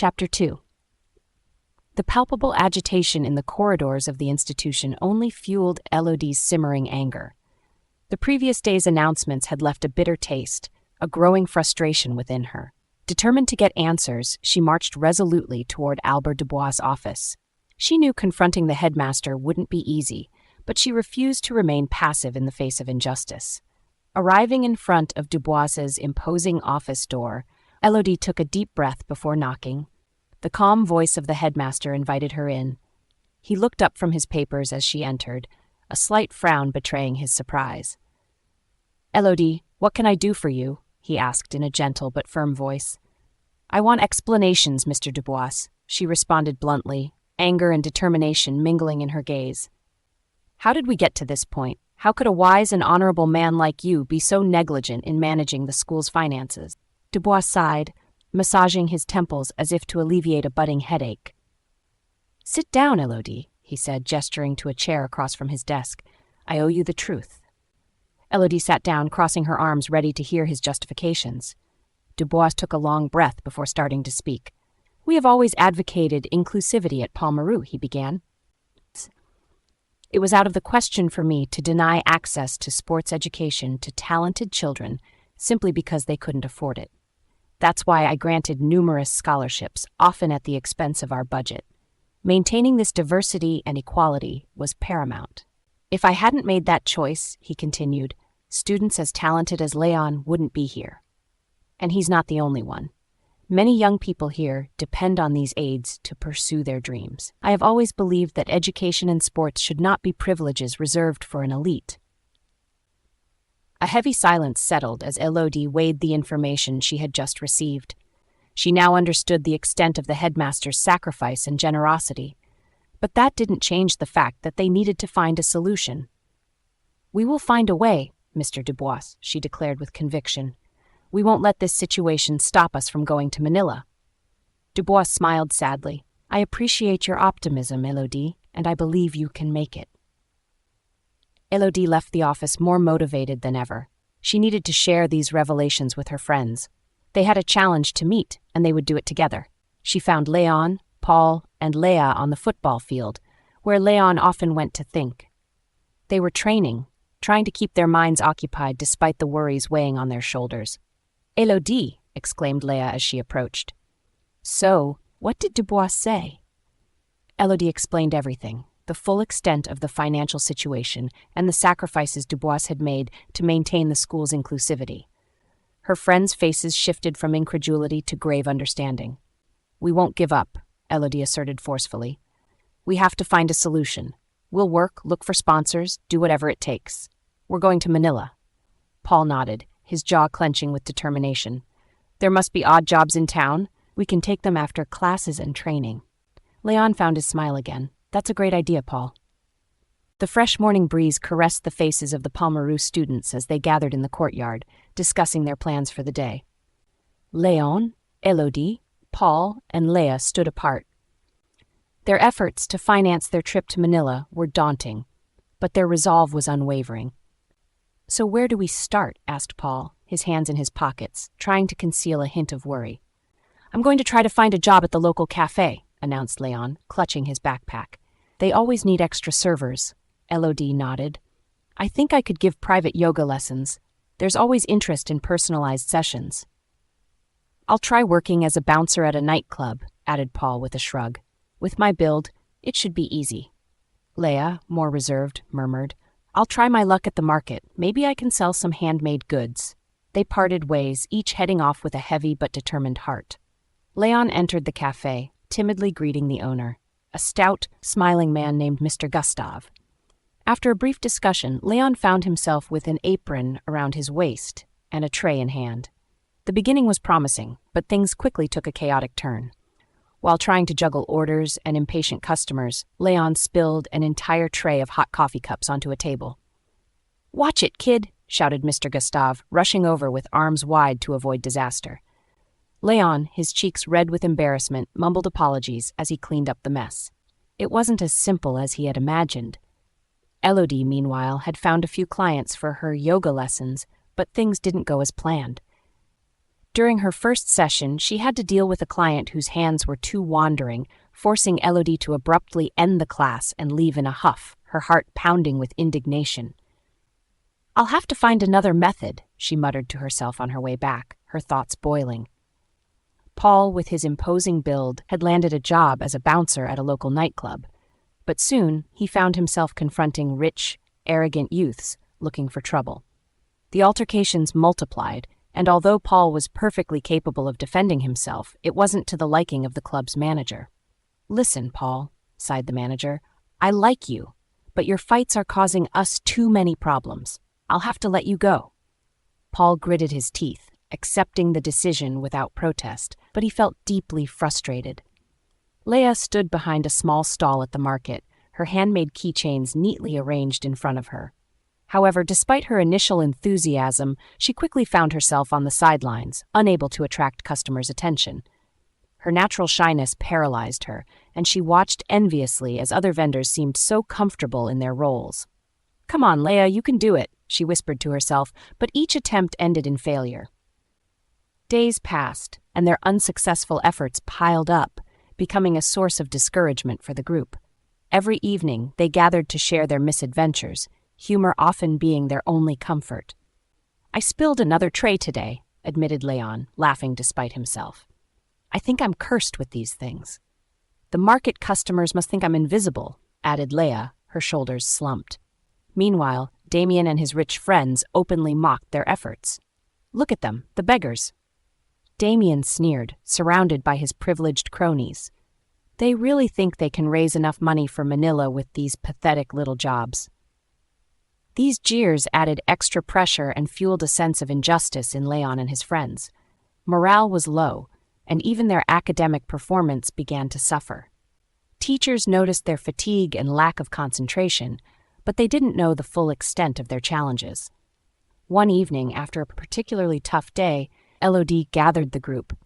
Chapter 2. The palpable agitation in the corridors of the institution only fueled Élodie's simmering anger. The previous day's announcements had left a bitter taste, a growing frustration within her. Determined to get answers, she marched resolutely toward Albert Dubois' office. She knew confronting the headmaster wouldn't be easy, but she refused to remain passive in the face of injustice. Arriving in front of Dubois's imposing office door, Élodie took a deep breath before knocking. The calm voice of the headmaster invited her in. He looked up from his papers as she entered, a slight frown betraying his surprise. "Élodie, what can I do for you?" he asked in a gentle but firm voice. "I want explanations, Mr. Dubois," she responded bluntly, anger and determination mingling in her gaze. "How did we get to this point? How could a wise and honorable man like you be so negligent in managing the school's finances?" Dubois sighed, massaging his temples as if to alleviate a budding headache. "Sit down, Élodie," he said, gesturing to a chair across from his desk. "I owe you the truth." Élodie sat down, crossing her arms, ready to hear his justifications. Dubois took a long breath before starting to speak. "We have always advocated inclusivity at Palmaru," he began. "It was out of the question for me to deny access to sports education to talented children simply because they couldn't afford it. That's why I granted numerous scholarships, often at the expense of our budget. Maintaining this diversity and equality was paramount. If I hadn't made that choice," he continued, "students as talented as Léon wouldn't be here. And he's not the only one. Many young people here depend on these aids to pursue their dreams. I have always believed that education and sports should not be privileges reserved for an elite." A heavy silence settled as Élodie weighed the information she had just received. She now understood the extent of the headmaster's sacrifice and generosity. But that didn't change the fact that they needed to find a solution. "We will find a way, Mr. Dubois," she declared with conviction. "We won't let this situation stop us from going to Manila." Dubois smiled sadly. "I appreciate your optimism, Élodie, and I believe you can make it." Élodie left the office more motivated than ever. She needed to share these revelations with her friends. They had a challenge to meet, and they would do it together. She found Léon, Paul, and Léa on the football field, where Léon often went to think. They were training, trying to keep their minds occupied despite the worries weighing on their shoulders. "Élodie," exclaimed Léa as she approached. "So, what did Dubois say?" Élodie explained everything, the full extent of the financial situation and the sacrifices Dubois had made to maintain the school's inclusivity. Her friends' faces shifted from incredulity to grave understanding. "We won't give up," Élodie asserted forcefully. "We have to find a solution. We'll work, look for sponsors, do whatever it takes. We're going to Manila." Paul nodded, his jaw clenching with determination. "There must be odd jobs in town. We can take them after classes and training." Léon found his smile again. "That's a great idea, Paul." The fresh morning breeze caressed the faces of the Palmaru students as they gathered in the courtyard, discussing their plans for the day. Léon, Élodie, Paul, and Léa stood apart. Their efforts to finance their trip to Manila were daunting, but their resolve was unwavering. "So where do we start?" asked Paul, his hands in his pockets, trying to conceal a hint of worry. "I'm going to try to find a job at the local cafe," announced Léon, clutching his backpack. "They always need extra servers." Élodie nodded. "I think I could give private yoga lessons. There's always interest in personalized sessions." "I'll try working as a bouncer at a nightclub," added Paul with a shrug. "With my build, it should be easy." Léa, more reserved, murmured, "I'll try my luck at the market. Maybe I can sell some handmade goods." They parted ways, each heading off with a heavy but determined heart. Léon entered the cafe, timidly greeting the owner, a stout, smiling man named Mr. Gustave. After a brief discussion, Léon found himself with an apron around his waist and a tray in hand. The beginning was promising, but things quickly took a chaotic turn. While trying to juggle orders and impatient customers, Léon spilled an entire tray of hot coffee cups onto a table. "Watch it, kid!" shouted Mr. Gustave, rushing over with arms wide to avoid disaster. Léon, his cheeks red with embarrassment, mumbled apologies as he cleaned up the mess. It wasn't as simple as he had imagined. Élodie, meanwhile, had found a few clients for her yoga lessons, but things didn't go as planned. During her first session, she had to deal with a client whose hands were too wandering, forcing Élodie to abruptly end the class and leave in a huff, her heart pounding with indignation. "I'll have to find another method," she muttered to herself on her way back, her thoughts boiling. Paul, with his imposing build, had landed a job as a bouncer at a local nightclub, but soon he found himself confronting rich, arrogant youths looking for trouble. The altercations multiplied, and although Paul was perfectly capable of defending himself, it wasn't to the liking of the club's manager. "Listen, Paul," sighed the manager, "I like you, but your fights are causing us too many problems. I'll have to let you go." Paul gritted his teeth, accepting the decision without protest, but he felt deeply frustrated. Léa stood behind a small stall at the market, her handmade keychains neatly arranged in front of her. However, despite her initial enthusiasm, she quickly found herself on the sidelines, unable to attract customers' attention. Her natural shyness paralyzed her, and she watched enviously as other vendors seemed so comfortable in their roles. "Come on, Léa, you can do it," she whispered to herself, but each attempt ended in failure. Days passed, and their unsuccessful efforts piled up, becoming a source of discouragement for the group. Every evening, they gathered to share their misadventures, humor often being their only comfort. "I spilled another tray today," admitted Léon, laughing despite himself. "I think I'm cursed with these things." "The market customers must think I'm invisible," added Léa, her shoulders slumped. Meanwhile, Damien and his rich friends openly mocked their efforts. "Look at them, the beggars." Damien sneered, surrounded by his privileged cronies. "They really think they can raise enough money for Manila with these pathetic little jobs." These jeers added extra pressure and fueled a sense of injustice in Léon and his friends. Morale was low, and even their academic performance began to suffer. Teachers noticed their fatigue and lack of concentration, but they didn't know the full extent of their challenges. One evening, after a particularly tough day, Élodie gathered the group.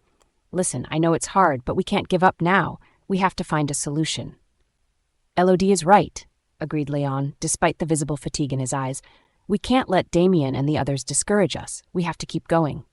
"Listen, I know it's hard, but we can't give up now. We have to find a solution." "Élodie is right," agreed Léon, despite the visible fatigue in his eyes. "We can't let Damien and the others discourage us. We have to keep going."